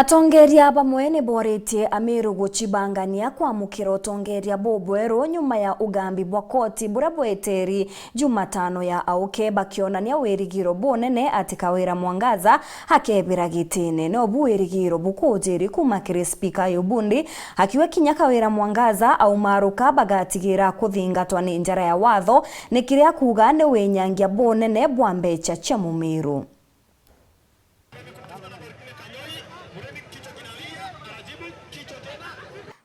Atongeria bamwe ni boretie Ameru guchibangania kwamukira utongeria bobwero nyuma ya ugambi bwa koti bura bweteri Jumatano ya auke bakionania werigiro bonene ati Kawira Mwangaza hakebira gitine no bwerigiro bukojeri kumakire speaker y'obundi hakiwe kinya Kawira Mwangaza au maruka bagatigira kuthingatwa ni njara ya watho nikiria kuga ne wenyangia bonene bwa mbecha cha Mumiru.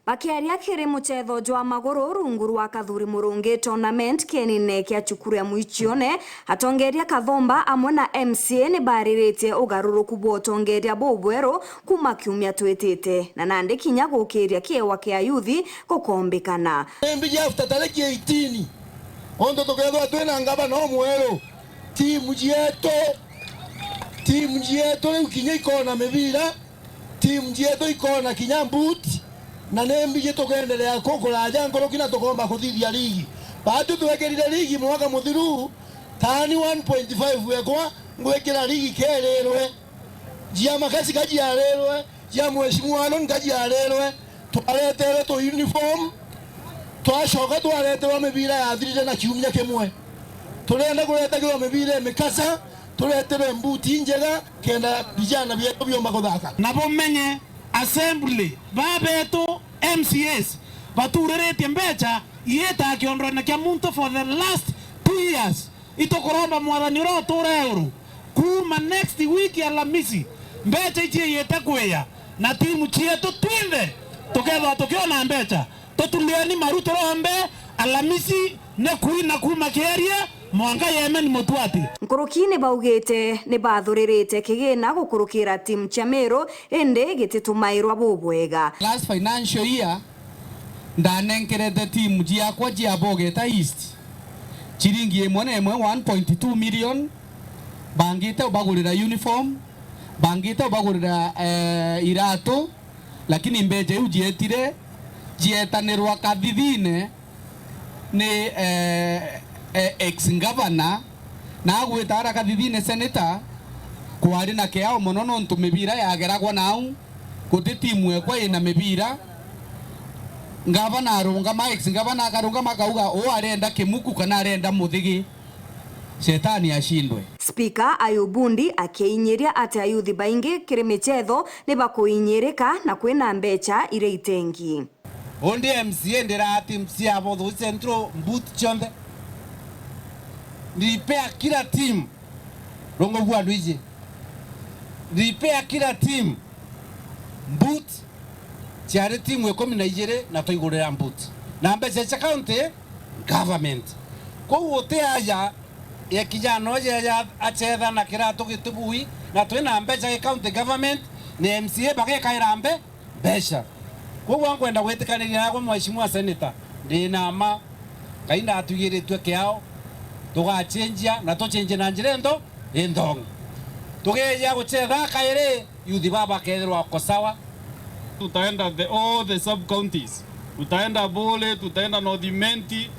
Bakiaria kiri muchetho jwa maguru rungu rwa Kathuri Murungi tournament kenine kia chukuru ya Muichione atongeria Kathomba amwe na MCA ni bariritie ugaruruku bwa utongeria bobwero kuma kiumia twetete na nandi kinya gukiria kiewa kia yuthi gukombikana mbiji after tariki 18 ondo tokethwa twina ngaba no mwero timu jieto ukinya ikona mebira timu jieto ikona kinya mbuti na nembije tugendelea kokora jangoro kina tukomba kuthithia ligi bado tuwekerire ligi mwaka muthiru tani 1.5 wekwa ngwekera ligi kererwe jia makasi kaji arerwe jia mheshimiwa no ngaji arerwe twaretere to uniform twashoka twaretere mebira ya thirire na kiumya kemwe turenda kuretegwa mebira mikasa turetere mbuti njega kenda vijana byeto byomba kuthaka nabo menye assembly babeto MCS baturerete mbecha yeta kiondrona kya muntu for the last 2 years itokoromba mwathani ro €3 kuma next week ya Alhamisi mbecha ichie yeta kweya na timu chietu twinde tokethwa tukiona mbecha totuliani maruto rombe Alhamisi ne kuina kuma keria mwanga Yemen mutwati nkurukini baugete ni bathurerete kigina gukurukira timu cha Meru ende gititumairwa bobwega last financial year ndanenkerete timu jiakwa jiabogeta East chiringi emwe 1.2 million bangite ubagurira uniform bangite ubagurira irato lakini mbeje ujietire jietanirwa kathithine ni ex-governor na gwetara kathithine senator kwari na kiao muno no ntumibira yageragwa nau kuti timu ekwa ina mibira governor arungama ex-governor akarungama akauga o arenda kimuku kana arenda muthigi shetani ashindwe. Speaker Ayubundi akiinyiria ati ayuthi baingi kiri michetho ni bakuinyirika na kwina mbecha ire itengi ondi MCA ndira ati MCA abo central boot chonde nilipea kila team rongo bwa Luigi nilipea kila team boot chiare team we komi na ijere na toigurira boot na mbecha cha county government ko wote aya ya kijana ya achetha na kirato gitubui na twina mbecha ya county government ni MCA bage kairambe besha ko wangwenda gwetikaniria kwa mheshimiwa senator ndina ma kaina atugiritwe kiao tugachenjia na tochenje na njirendo endong tugeja guchetha kaire yuthi baba kethirwa kosawa tutaenda all the sub counties tutaenda Bole tutaenda North Imenti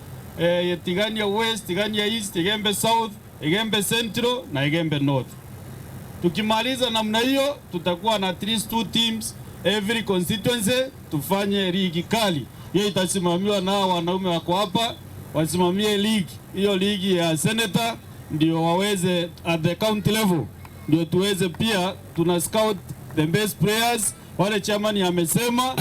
Tigania West Tigania East Igembe South Igembe Central na Igembe North. Tukimaliza namna hiyo tutakuwa na at least 2 teams every constituency tufanye ligi kali. Hiyo itasimamiwa na wanaume wako hapa wasimamie ligi. Hiyo ligi ya senator ndio waweze at the county level ndio tuweze pia tuna scout the best players wale chairman amesema